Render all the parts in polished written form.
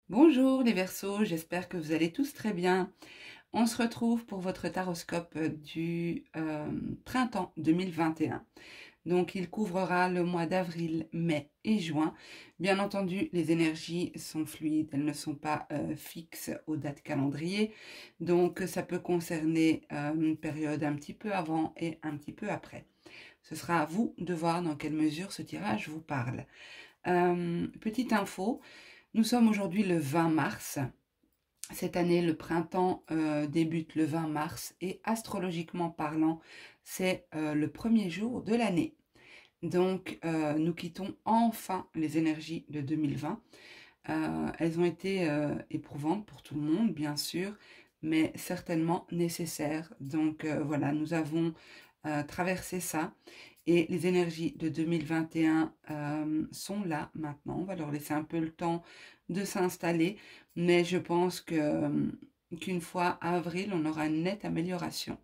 Bonjour les Verseaux, j'espère que vous allez tous très bien. On se retrouve pour votre taroscope du printemps 2021. Donc il couvrira le mois d'avril, mai et juin. Bien entendu, les énergies sont fluides, elles ne sont pas fixes aux dates calendrier. Donc ça peut concerner une période un petit peu avant et un petit peu après. Ce sera à vous de voir dans quelle mesure ce tirage vous parle. Petite info. Nous sommes aujourd'hui le 20 mars. Cette année, le printemps débute le 20 mars et astrologiquement parlant, c'est le premier jour de l'année. Donc, nous quittons enfin les énergies de 2020. Elles ont été éprouvantes pour tout le monde, bien sûr, mais certainement nécessaires. Donc, voilà, nous avons traversé ça. Et les énergies de 2021 sont là maintenant. On va leur laisser un peu le temps de s'installer. Mais je pense qu'une fois avril, on aura une nette amélioration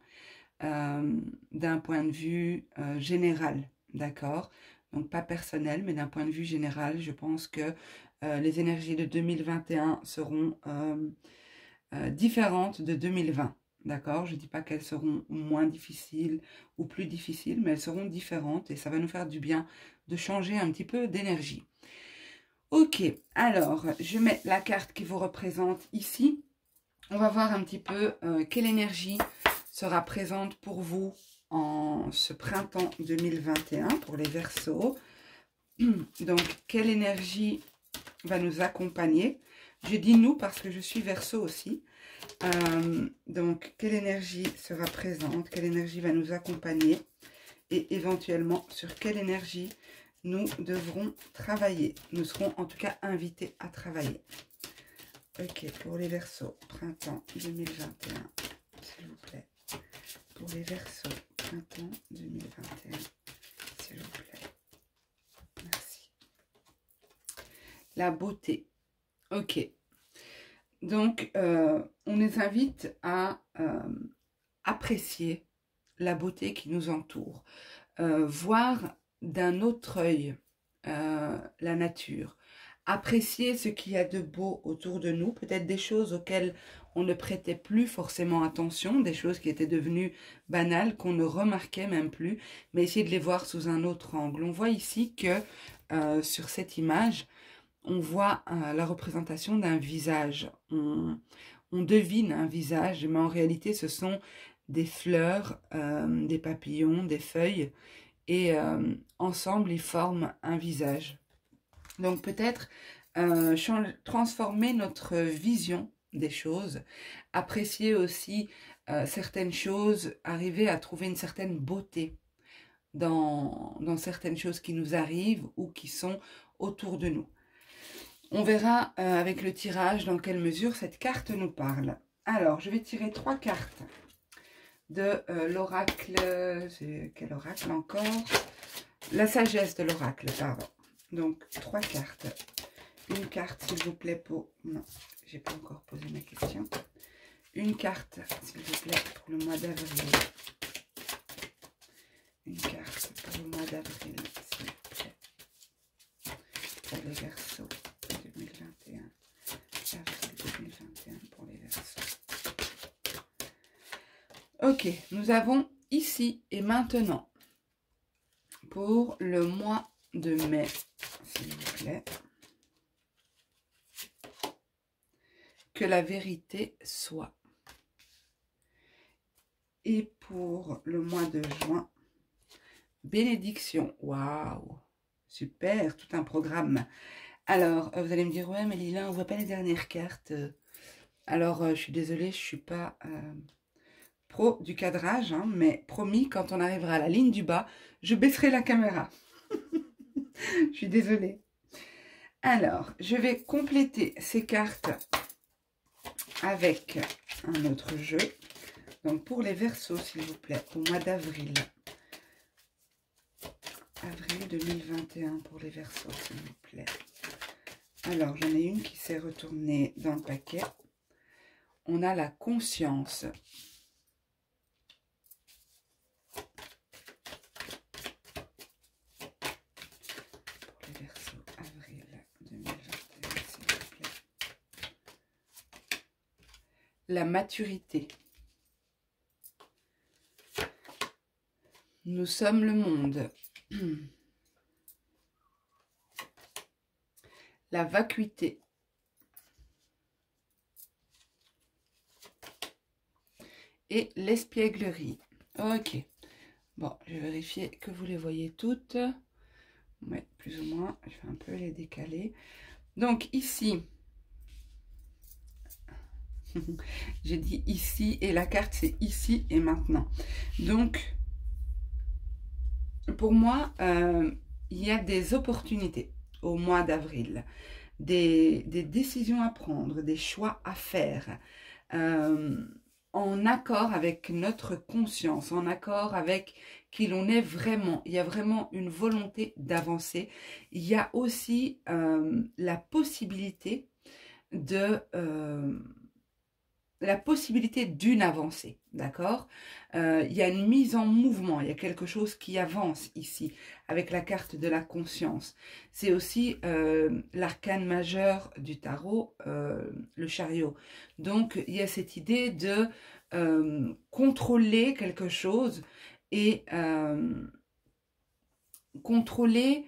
d'un point de vue général. D'accord? Donc pas personnel, mais d'un point de vue général, je pense que les énergies de 2021 seront différentes de 2020. D'accord? Je ne dis pas qu'elles seront moins difficiles ou plus difficiles, mais elles seront différentes et ça va nous faire du bien de changer un petit peu d'énergie. Ok, alors je mets la carte qui vous représente ici. On va voir un petit peu quelle énergie sera présente pour vous en ce printemps 2021 pour les Verseaux. Donc, quelle énergie va nous accompagner? Je dis nous parce que je suis Verseau aussi. Donc, quelle énergie sera présente? Quelle énergie va nous accompagner? Et éventuellement, sur quelle énergie nous devrons travailler? Nous serons en tout cas invités à travailler. Ok, pour les Verseaux, printemps 2021, s'il vous plaît. Pour les Verseaux, printemps 2021, s'il vous plaît. Merci. La beauté. Ok. Donc, on les invite à apprécier la beauté qui nous entoure, voir d'un autre œil la nature, apprécier ce qu'il y a de beau autour de nous, peut-être des choses auxquelles on ne prêtait plus forcément attention, des choses qui étaient devenues banales, qu'on ne remarquait même plus, mais essayer de les voir sous un autre angle. On voit ici que sur cette image, on voit la représentation d'un visage. On devine un visage, mais en réalité, ce sont des fleurs, des papillons, des feuilles, et ensemble, ils forment un visage. Donc peut-être transformer notre vision des choses, apprécier aussi certaines choses, arriver à trouver une certaine beauté dans certaines choses qui nous arrivent ou qui sont autour de nous. On verra avec le tirage dans quelle mesure cette carte nous parle. Alors, je vais tirer 3 cartes de l'oracle. Quel oracle encore? La sagesse de l'oracle, pardon. Donc, 3 cartes. Une carte, s'il vous plaît, pour... Non, j'ai pas encore posé ma question. Une carte, s'il vous plaît, pour le mois d'avril. Une carte pour le mois d'avril, s'il vous plaît. Pour les Verseaux 2021. Avril 2021 pour les Verseaux. Ok, nous avons ici et maintenant, pour le mois de mai, s'il vous plaît, que la vérité soit. Et pour le mois de juin, bénédiction. Waouh, super, tout un programme. Alors, vous allez me dire, ouais, mais Lila, on ne voit pas les dernières cartes. Alors, je suis désolée, je ne suis pas pro du cadrage, hein, mais promis, quand on arrivera à la ligne du bas, je baisserai la caméra. Je suis désolée. Alors, je vais compléter ces cartes avec un autre jeu. Donc, pour les Verseaux, s'il vous plaît, au mois d'avril. Avril 2021 pour les Verseaux, s'il vous plaît. Alors, j'en ai une qui s'est retournée dans le paquet. On a la conscience. Pour les Verseaux, avril 2021, s'il vous plaît. la maturité. Nous sommes le monde. La vacuité. Et l'espièglerie. Ok. Bon, je vais vérifier que vous les voyez toutes. Oui, plus ou moins. Je vais un peu les décaler. Donc ici, j'ai dit ici et la carte c'est ici et maintenant. Donc, pour moi, il y a des opportunités au mois d'avril. Des décisions à prendre, des choix à faire. En accord avec notre conscience, en accord avec qui l'on est vraiment. Il y a vraiment une volonté d'avancer. Il y a aussi la possibilité d'une avancée, d'accord? Il y a une mise en mouvement, il y a quelque chose qui avance ici, avec la carte de la conscience. C'est aussi l'arcane majeur du tarot, le chariot. Donc, il y a cette idée de contrôler quelque chose et contrôler,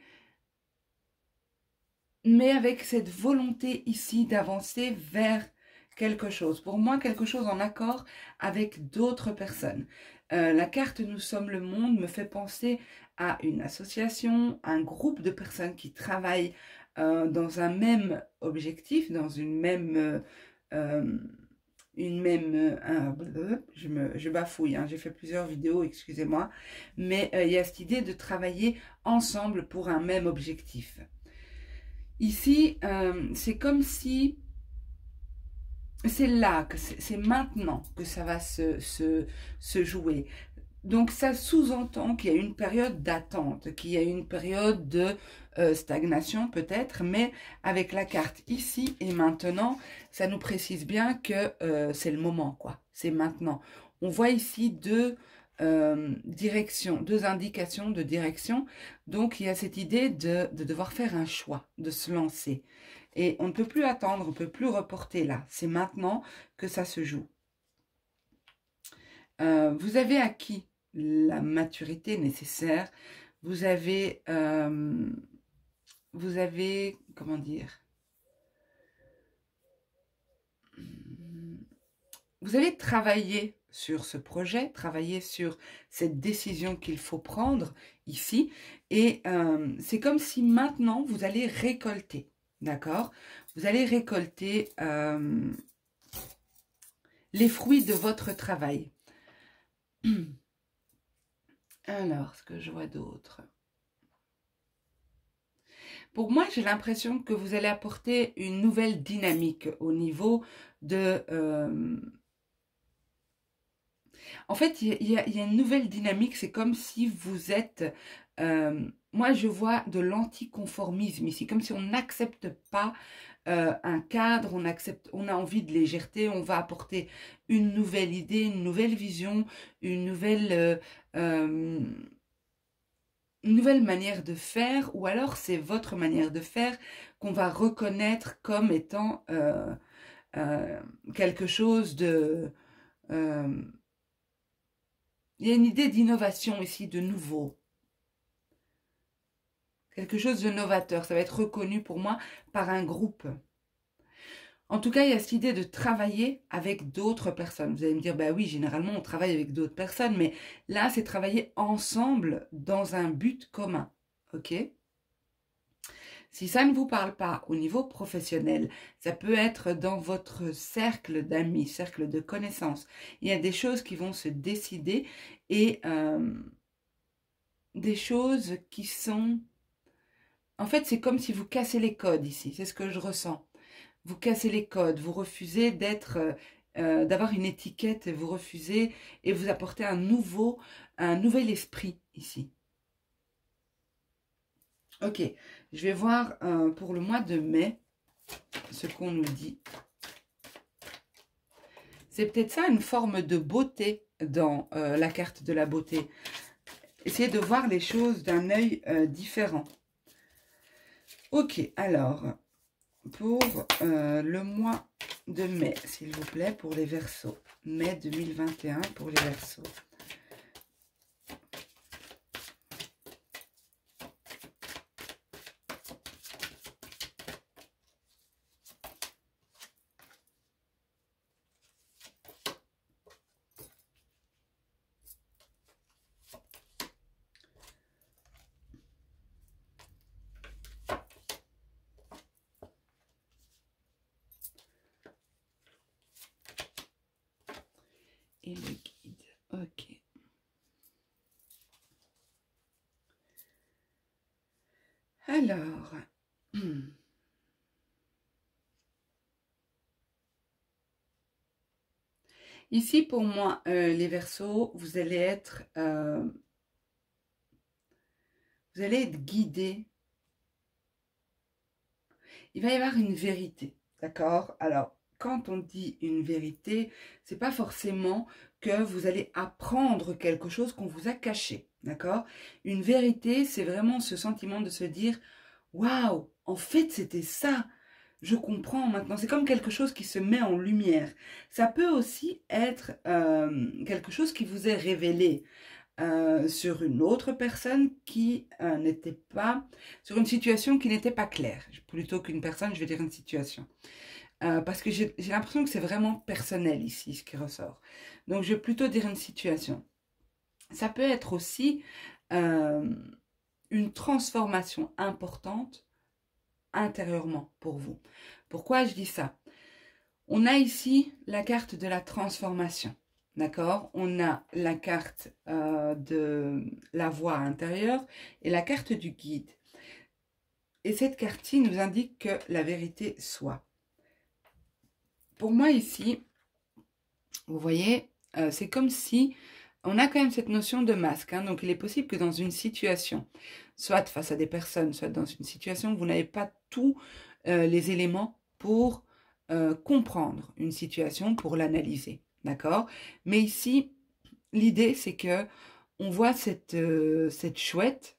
mais avec cette volonté ici d'avancer vers quelque chose. Pour moi, quelque chose en accord avec d'autres personnes. La carte Nous sommes le monde me fait penser à une association, un groupe de personnes qui travaillent dans un même objectif, dans une même... je bafouille, hein, j'ai fait plusieurs vidéos, excusez-moi, mais il y a cette idée de travailler ensemble pour un même objectif. Ici, c'est comme si c'est là, c'est maintenant que ça va se jouer. Donc ça sous-entend qu'il y a une période d'attente, qu'il y a une période de stagnation peut-être, mais avec la carte ici et maintenant, ça nous précise bien que c'est le moment, quoi. C'est maintenant. On voit ici deux directions, deux indications de direction. Donc il y a cette idée de devoir faire un choix, de se lancer. Et on ne peut plus attendre, on ne peut plus reporter là. C'est maintenant que ça se joue. Vous avez acquis la maturité nécessaire. Vous avez, comment dire, vous avez travaillé sur ce projet, travaillé sur cette décision qu'il faut prendre ici. Et c'est comme si maintenant, vous allez récolter. D'accord? Vous allez récolter les fruits de votre travail. Alors, ce que je vois d'autre. Pour moi, j'ai l'impression que vous allez apporter une nouvelle dynamique au niveau de... En fait, il y a une nouvelle dynamique. C'est comme si vous êtes... moi, je vois de l'anticonformisme ici. Comme si on n'accepte pas un cadre, on a envie de légèreté. On va apporter une nouvelle idée, une nouvelle vision, une nouvelle manière de faire, ou alors c'est votre manière de faire qu'on va reconnaître comme étant quelque chose de... il y a une idée d'innovation ici, de nouveau. Quelque chose de novateur, ça va être reconnu pour moi par un groupe. En tout cas, il y a cette idée de travailler avec d'autres personnes. Vous allez me dire, bah oui, généralement, on travaille avec d'autres personnes, mais là, c'est travailler ensemble dans un but commun. Ok ? Si ça ne vous parle pas au niveau professionnel, ça peut être dans votre cercle d'amis, cercle de connaissances. Il y a des choses qui vont se décider et des choses qui sont... En fait, c'est comme si vous cassez les codes ici, c'est ce que je ressens. Vous cassez les codes, vous refusez d'avoir une étiquette, vous refusez et vous apportez un nouvel esprit ici. Ok, je vais voir pour le mois de mai ce qu'on nous dit. C'est peut-être ça, une forme de beauté dans la carte de la beauté. Essayez de voir les choses d'un œil différent. Ok, alors, pour le mois de mai, s'il vous plaît, pour les Verseaux. Mai 2021 pour les Verseaux. Et le guide, ok. Alors, ici pour moi, les Verseaux, vous allez être guidés. Il va y avoir une vérité, d'accord? Alors, quand on dit une vérité, c'est pas forcément que vous allez apprendre quelque chose qu'on vous a caché, d'accord? Une vérité, c'est vraiment ce sentiment de se dire « Waouh, en fait, c'était ça !» Je comprends maintenant. C'est comme quelque chose qui se met en lumière. Ça peut aussi être quelque chose qui vous est révélé sur une autre personne qui n'était pas... sur une situation qui n'était pas claire. Plutôt qu'une personne, je vais dire une situation. Parce que j'ai l'impression que c'est vraiment personnel ici, ce qui ressort. Donc, je vais plutôt dire une situation. Ça peut être aussi une transformation importante intérieurement pour vous. Pourquoi je dis ça? On a ici la carte de la transformation, d'accord? On a la carte de la voix intérieure et la carte du guide. Et cette carte-ci nous indique que la vérité soit. Pour moi ici, vous voyez, c'est comme si on a quand même cette notion de masque. Hein, donc il est possible que dans une situation, soit face à des personnes, soit dans une situation, vous n'avez pas tous les éléments pour comprendre une situation, pour l'analyser. D'accord? Mais ici, l'idée c'est que on voit cette chouette,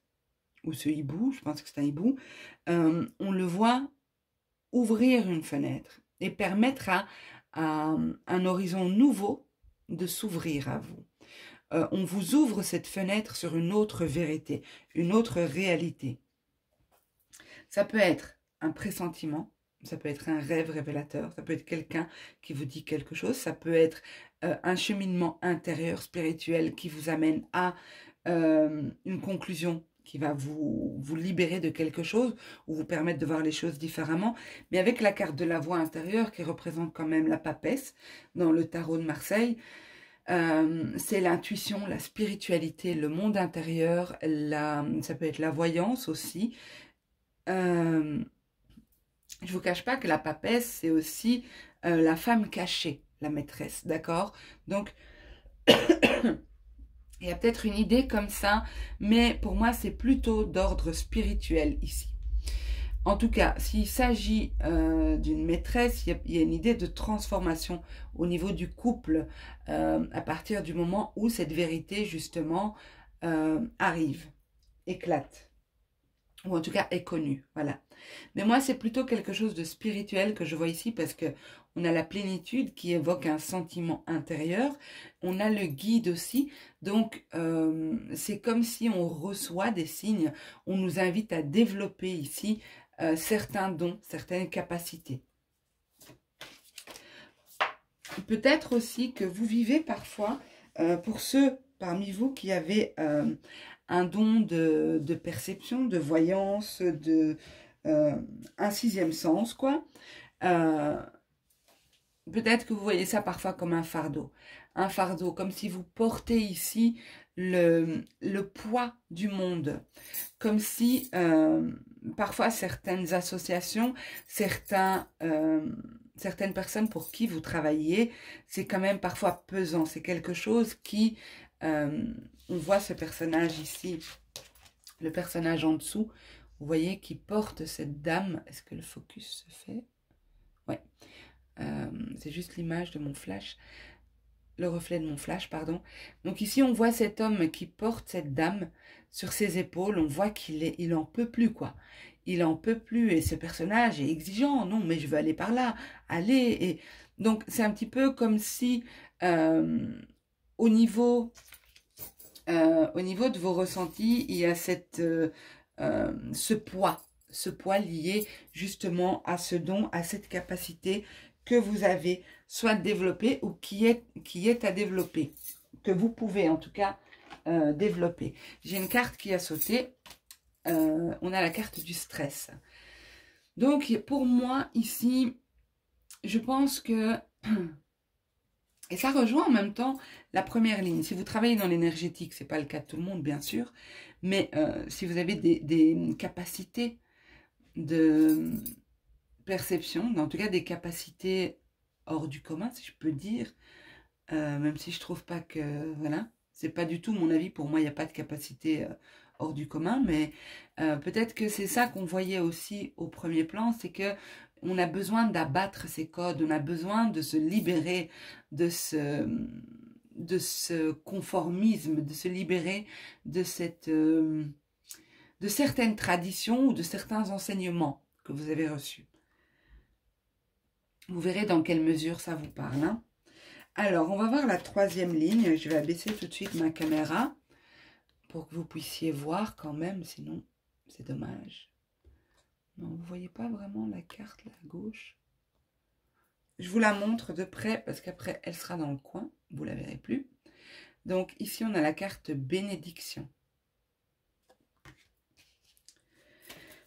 ou ce hibou, je pense que c'est un hibou, on le voit ouvrir une fenêtre et permettre à un horizon nouveau de s'ouvrir à vous. On vous ouvre cette fenêtre sur une autre vérité, une autre réalité. Ça peut être un pressentiment, ça peut être un rêve révélateur, ça peut être quelqu'un qui vous dit quelque chose, ça peut être un cheminement intérieur spirituel qui vous amène à une conclusion qui va vous libérer de quelque chose ou vous permettre de voir les choses différemment. Mais avec la carte de la voix intérieure qui représente quand même la papesse dans le tarot de Marseille, c'est l'intuition, la spiritualité, le monde intérieur, ça peut être la voyance aussi. Je ne vous cache pas que la papesse, c'est aussi la femme cachée, la maîtresse, d'accord? Donc, il y a peut-être une idée comme ça, mais pour moi, c'est plutôt d'ordre spirituel ici. En tout cas, s'il s'agit d'une maîtresse, il y a une idée de transformation au niveau du couple à partir du moment où cette vérité, justement, arrive, éclate, ou en tout cas est connue, voilà. Mais moi, c'est plutôt quelque chose de spirituel que je vois ici parce que on a la plénitude qui évoque un sentiment intérieur. On a le guide aussi. Donc, c'est comme si on reçoit des signes. On nous invite à développer ici certains dons, certaines capacités. Peut-être aussi que vous vivez parfois, pour ceux parmi vous qui avaient un don de perception, de voyance, un sixième sens, quoi. Peut-être que vous voyez ça parfois comme un fardeau. Un fardeau, comme si vous portez ici le poids du monde. Comme si parfois certaines associations, certaines personnes pour qui vous travaillez, c'est quand même parfois pesant. C'est quelque chose qui... on voit ce personnage ici, le personnage en dessous, vous voyez, qui porte cette dame. Est-ce que le focus se fait? Ouais. C'est juste l'image de mon flash, le reflet de mon flash, pardon. Donc ici, on voit cet homme qui porte cette dame sur ses épaules. On voit qu'il en peut plus, quoi. il en peut plus et ce personnage est exigeant. Non, mais je veux aller par là, aller. Et donc, c'est un petit peu comme si au niveau de vos ressentis, il y a ce poids lié justement à ce don, à cette capacité que vous avez soit développée ou qui est à développer, que vous pouvez en tout cas développer. J'ai une carte qui a sauté, on a la carte du stress. Donc pour moi ici, je pense que, et ça rejoint en même temps la première ligne. Si vous travaillez dans l'énergétique, ce n'est pas le cas de tout le monde bien sûr, mais si vous avez des capacités de perception, en tout cas des capacités hors du commun, si je peux dire, même si je trouve pas que, voilà, c'est pas du tout mon avis, pour moi il n'y a pas de capacité hors du commun, mais peut-être que c'est ça qu'on voyait aussi au premier plan, c'est que on a besoin d'abattre ces codes, on a besoin de se libérer de ce conformisme, de se libérer de certaines traditions ou de certains enseignements que vous avez reçus. Vous verrez dans quelle mesure ça vous parle. Hein. Alors, on va voir la troisième ligne. Je vais abaisser tout de suite ma caméra pour que vous puissiez voir quand même, sinon c'est dommage. Non, vous ne voyez pas vraiment la carte là à gauche. Je vous la montre de près parce qu'après, elle sera dans le coin. Vous ne la verrez plus. Donc, ici, on a la carte bénédiction.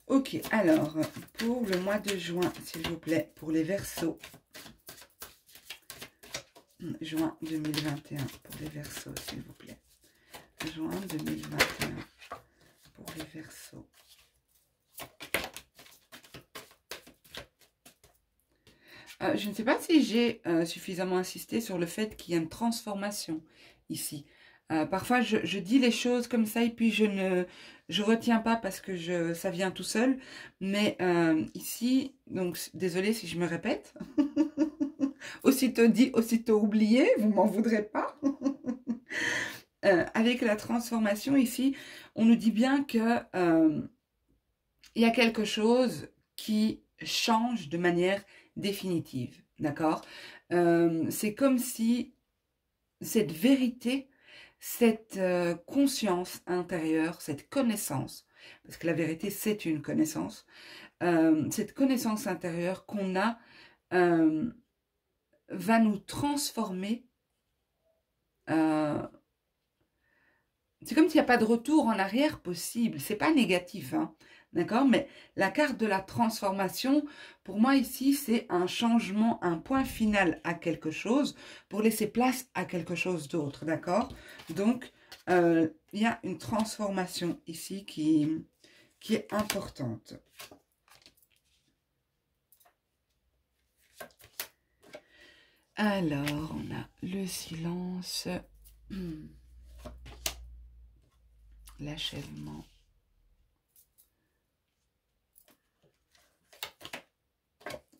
Ok, alors, pour le mois de juin, s'il vous plaît, pour les Verseaux. Juin 2021, pour les Verseaux, s'il vous plaît. Juin 2021, pour les Verseaux. Je ne sais pas si j'ai suffisamment insisté sur le fait qu'il y a une transformation ici. Parfois, je dis les choses comme ça et puis je retiens pas parce que ça vient tout seul. Mais ici, donc désolée si je me répète. Aussitôt dit, aussitôt oublié, vous m'en voudrez pas. Avec la transformation ici, on nous dit bien que il y a quelque chose qui change de manière définitive, d'accord? C'est comme si cette vérité, cette conscience intérieure, cette connaissance, parce que la vérité c'est une connaissance, cette connaissance intérieure qu'on a va nous transformer. C'est comme s'il n'y a pas de retour en arrière possible. C'est pas négatif, hein, d'accord? Mais la carte de la transformation, pour moi ici, c'est un changement, un point final à quelque chose pour laisser place à quelque chose d'autre, d'accord? Donc, il y a une transformation ici qui est importante. Alors, on a le silence. L'achèvement.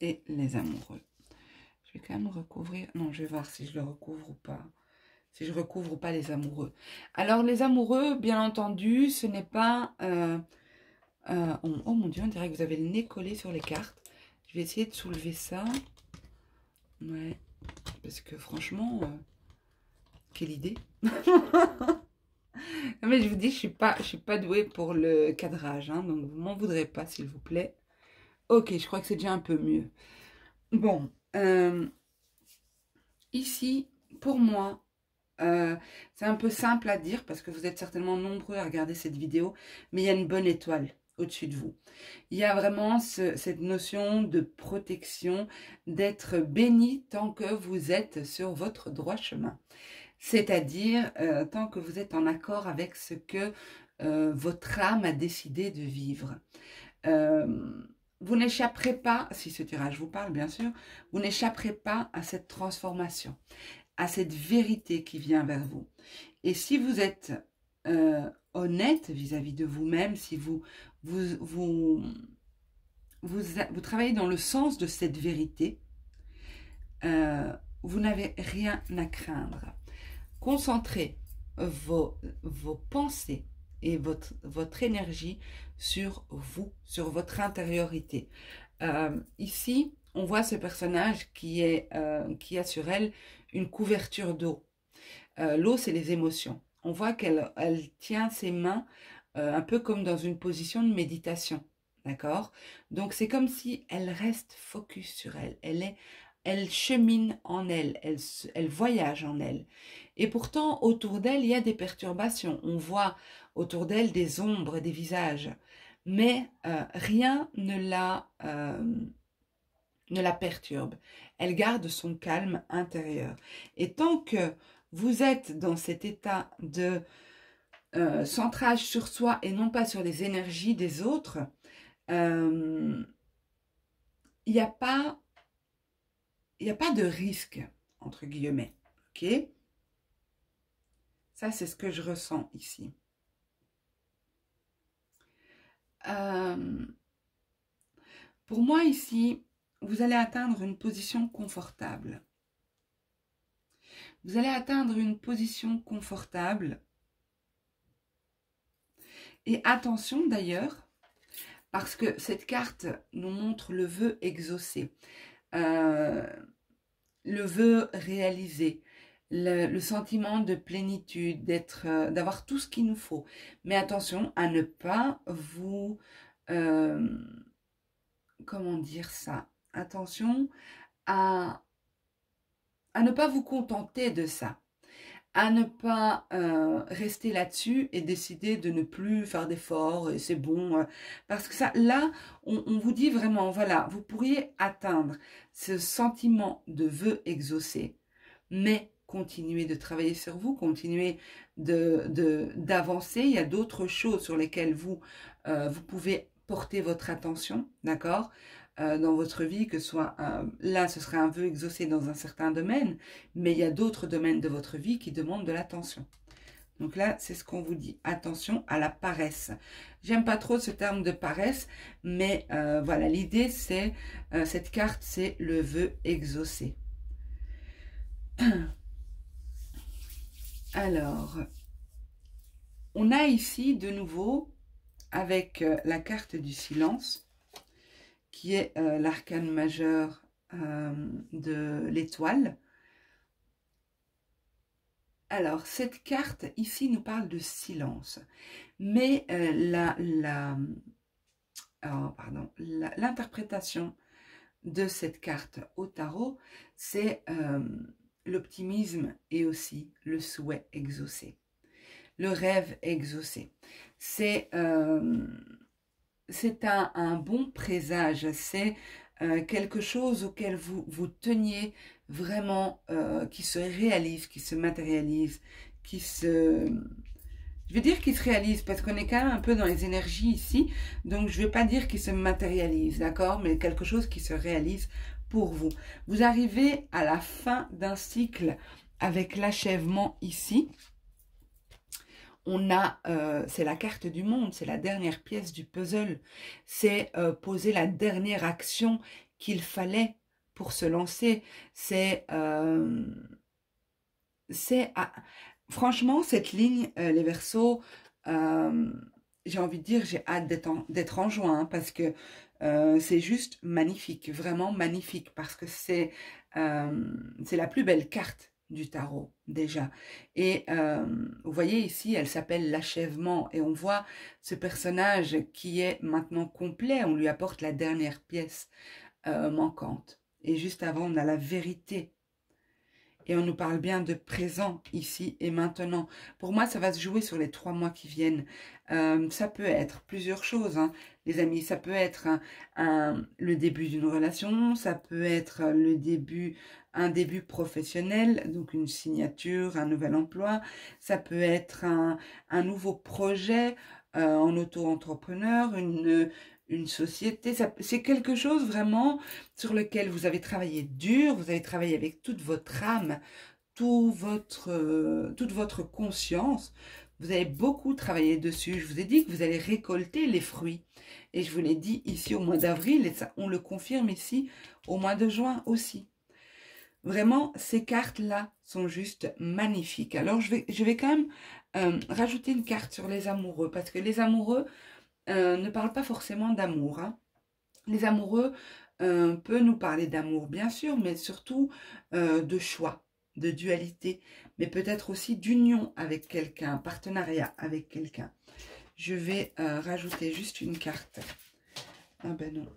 Et les amoureux. Je vais quand même recouvrir. Non, je vais voir si je le recouvre ou pas. Si je recouvre ou pas les amoureux. Alors, les amoureux, bien entendu, ce n'est pas... oh mon Dieu, on dirait que vous avez le nez collé sur les cartes. Je vais essayer de soulever ça. Ouais. Parce que franchement, quelle idée. Non, mais je vous dis, je suis pas douée pour le cadrage, hein, donc vous m'en voudrez pas, s'il vous plaît. Ok, je crois que c'est déjà un peu mieux. Bon, ici, pour moi, c'est un peu simple à dire, parce que vous êtes certainement nombreux à regarder cette vidéo, mais il y a une bonne étoile au-dessus de vous. Il y a vraiment cette notion de protection, d'être béni tant que vous êtes sur votre droit chemin. C'est-à-dire, tant que vous êtes en accord avec ce que votre âme a décidé de vivre. Vous n'échapperez pas, si ce tirage vous parle bien sûr, vous n'échapperez pas à cette transformation, à cette vérité qui vient vers vous. Et si vous êtes honnête vis-à-vis de vous-même, si vous travaillez dans le sens de cette vérité, vous n'avez rien à craindre. Concentrez vos pensées et votre énergie sur vous, sur votre intériorité. Ici, on voit ce personnage qui a sur elle une couverture d'eau. L'eau, c'est les émotions. On voit qu'elle tient ses mains un peu comme dans une position de méditation. D'accord? Donc, c'est comme si elle reste focus sur elle. Elle chemine en elle, elle voyage en elle. Et pourtant, autour d'elle, il y a des perturbations. On voit autour d'elle des ombres, des visages. Mais rien ne la perturbe. Elle garde son calme intérieur. Et tant que vous êtes dans cet état de centrage sur soi et non pas sur les énergies des autres, il n'y a pas de risque, entre guillemets. Ok? Ça, c'est ce que je ressens ici. Pour moi, ici, vous allez atteindre une position confortable. Vous allez atteindre une position confortable. Et attention d'ailleurs, parce que cette carte nous montre le vœu exaucé, le vœu réalisé, le sentiment de plénitude, d'avoir tout ce qu'il nous faut. Mais attention à ne pas vous... comment dire ça? Attention à ne pas vous contenter de ça. À ne pas rester là-dessus et décider de ne plus faire d'efforts, et c'est bon. Parce que ça, là, on vous dit vraiment, voilà, vous pourriez atteindre ce sentiment de vœu exaucé, mais continuez de travailler sur vous, continuez d'avancer. Il y a d'autres choses sur lesquelles vous pouvez porter votre attention, d'accord, dans votre vie, que ce soit, là ce serait un vœu exaucé dans un certain domaine, mais il y a d'autres domaines de votre vie qui demandent de l'attention. Donc là, c'est ce qu'on vous dit, attention à la paresse. J'aime pas trop ce terme de paresse, mais voilà, l'idée c'est, cette carte c'est le vœu exaucé. Alors, on a ici de nouveau, avec la carte du silence, qui est l'arcane majeur de l'étoile. Alors, cette carte ici nous parle de silence, mais l'interprétation de cette carte au tarot, c'est l'optimisme et aussi le souhait exaucé, le rêve exaucé. C'est un bon présage, c'est quelque chose auquel vous teniez vraiment, qui se réalise, qui se matérialise, je vais dire qu'il se réalise parce qu'on est quand même un peu dans les énergies ici, donc je ne vais pas dire qu'il se matérialise, d'accord, mais quelque chose qui se réalise pour vous. Vous arrivez à la fin d'un cycle avec l'achèvement ici. On a, c'est la carte du monde, c'est la dernière pièce du puzzle, c'est poser la dernière action qu'il fallait pour se lancer, franchement, cette ligne, les Verseaux, j'ai envie de dire, j'ai hâte d'être en juin, hein, parce que c'est juste magnifique, vraiment magnifique, parce que c'est la plus belle carte du tarot déjà. Et vous voyez ici, elle s'appelle l'achèvement, et on voit ce personnage qui est maintenant complet, on lui apporte la dernière pièce manquante. Et juste avant, on a la vérité. Et on nous parle bien de présent, ici et maintenant. Pour moi, ça va se jouer sur les 3 mois qui viennent. Ça peut être plusieurs choses, hein, les amis. Ça peut être le début d'une relation, ça peut être un début professionnel, donc une signature, un nouvel emploi. Ça peut être un nouveau projet en auto-entrepreneur, une société, c'est quelque chose vraiment sur lequel vous avez travaillé dur, vous avez travaillé avec toute votre âme, toute votre conscience. Vous avez beaucoup travaillé dessus. Je vous ai dit que vous allez récolter les fruits. Et je vous l'ai dit ici au mois d'avril, et ça, on le confirme ici au mois de juin aussi. Vraiment, ces cartes-là sont juste magnifiques. Alors, je vais quand même rajouter une carte sur les amoureux, parce que les amoureux ne parlent pas forcément d'amour, hein. Les amoureux peuvent nous parler d'amour, bien sûr, mais surtout de choix, de dualité, mais peut-être aussi d'union avec quelqu'un, partenariat avec quelqu'un. Je vais rajouter juste une carte. Ah ben non,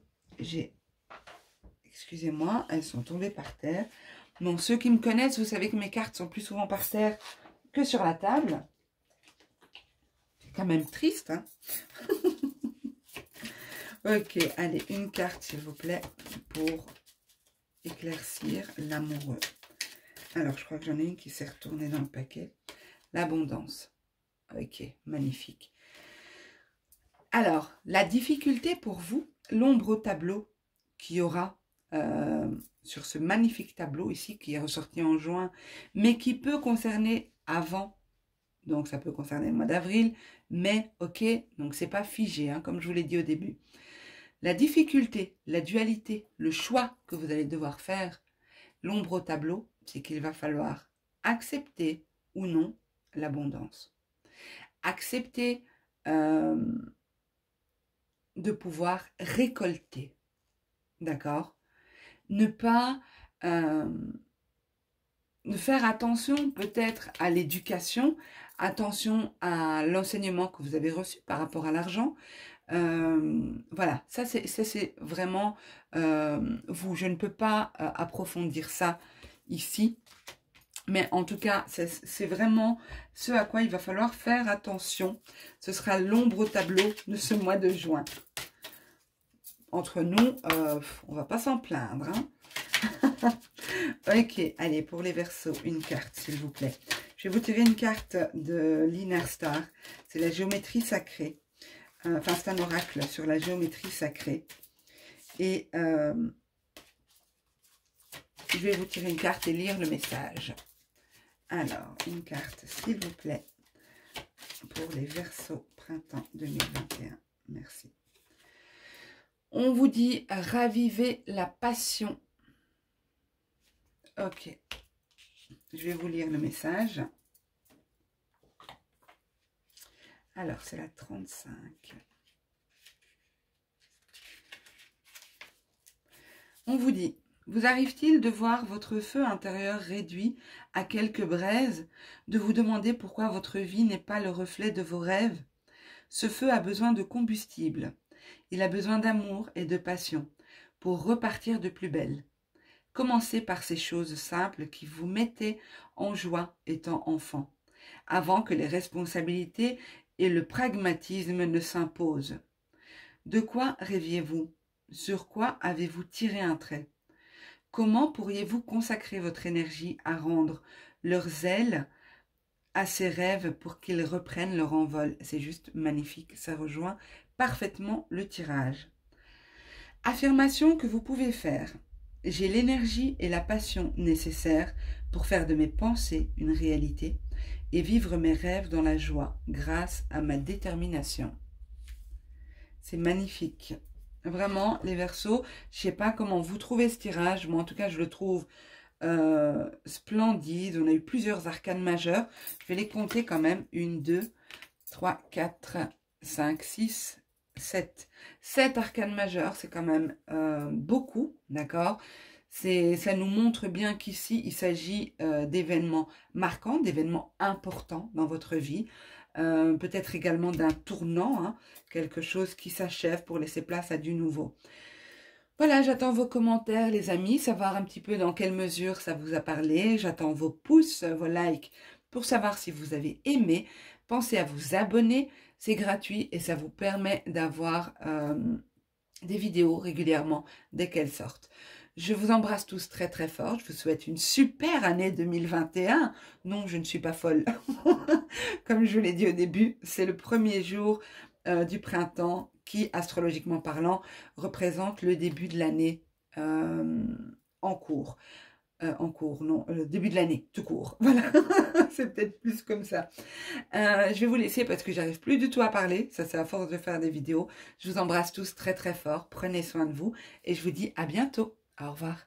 excusez-moi, elles sont tombées par terre. Bon, ceux qui me connaissent, vous savez que mes cartes sont plus souvent par terre que sur la table. C'est quand même triste, hein. Ok, allez, une carte, s'il vous plaît, pour éclaircir l'amoureux. Alors, je crois que j'en ai une qui s'est retournée dans le paquet. L'abondance. Ok, magnifique. Alors, la difficulté pour vous, l'ombre au tableau qu'il y aura sur ce magnifique tableau ici, qui est ressorti en juin, mais qui peut concerner avant. Donc, ça peut concerner le mois d'avril, mais ok, donc c'est pas figé, hein, comme je vous l'ai dit au début. La difficulté, la dualité, le choix que vous allez devoir faire, l'ombre au tableau, c'est qu'il va falloir accepter ou non l'abondance. Accepter de pouvoir récolter, d'accord? Ne pas faire attention peut-être à l'éducation, attention à l'enseignement que vous avez reçu par rapport à l'argent. Voilà, ça c'est vraiment vous. Je ne peux pas approfondir ça ici, mais en tout cas, c'est vraiment ce à quoi il va falloir faire attention. Ce sera l'ombre au tableau de ce mois de juin. Entre nous, on va pas s'en plaindre, hein. Ok, allez, pour les Verseaux, une carte, s'il vous plaît. Je vais vous tirer une carte de l'Inner Star. C'est la géométrie sacrée. Enfin, c'est un oracle sur la géométrie sacrée. Et je vais vous tirer une carte et lire le message. Alors, une carte, s'il vous plaît, pour les Verseaux, printemps 2021. Merci. On vous dit, ravivez la passion. Ok. Je vais vous lire le message. Alors, c'est la 35. On vous dit, vous arrive-t-il de voir votre feu intérieur réduit à quelques braises, de vous demander pourquoi votre vie n'est pas le reflet de vos rêves? Ce feu a besoin de combustible. Il a besoin d'amour et de passion pour repartir de plus belle. Commencez par ces choses simples qui vous mettaient en joie étant enfant, avant que les responsabilités et le pragmatisme ne s'imposent. De quoi rêviez-vous? Sur quoi avez-vous tiré un trait? Comment pourriez-vous consacrer votre énergie à rendre leurs ailes à ces rêves pour qu'ils reprennent leur envol? C'est juste magnifique, ça rejoint parfaitement le tirage. Affirmation que vous pouvez faire. J'ai l'énergie et la passion nécessaires pour faire de mes pensées une réalité et vivre mes rêves dans la joie grâce à ma détermination. C'est magnifique. Vraiment, les Verseaux, je ne sais pas comment vous trouvez ce tirage. Moi, en tout cas, je le trouve splendide. On a eu plusieurs arcanes majeures. Je vais les compter quand même. 1, 2, 3, 4, 5, 6, 7. 7 arcanes majeures, c'est quand même beaucoup, d'accord? Ça nous montre bien qu'ici, il s'agit d'événements marquants, d'événements importants dans votre vie. Peut-être également d'un tournant, hein, quelque chose qui s'achève pour laisser place à du nouveau. Voilà, j'attends vos commentaires, les amis, savoir un petit peu dans quelle mesure ça vous a parlé. J'attends vos pouces, vos likes pour savoir si vous avez aimé. Pensez à vous abonner, c'est gratuit et ça vous permet d'avoir des vidéos régulièrement dès qu'elles sortent. Je vous embrasse tous très très fort. Je vous souhaite une super année 2021. Non, je ne suis pas folle. Comme je vous l'ai dit au début, c'est le premier jour du printemps qui, astrologiquement parlant, représente le début de l'année en cours. Non, le début de l'année, tout court. Voilà, c'est peut-être plus comme ça. Je vais vous laisser parce que j'arrive plus du tout à parler. Ça, c'est à force de faire des vidéos. Je vous embrasse tous très très fort. Prenez soin de vous et je vous dis à bientôt. Au revoir.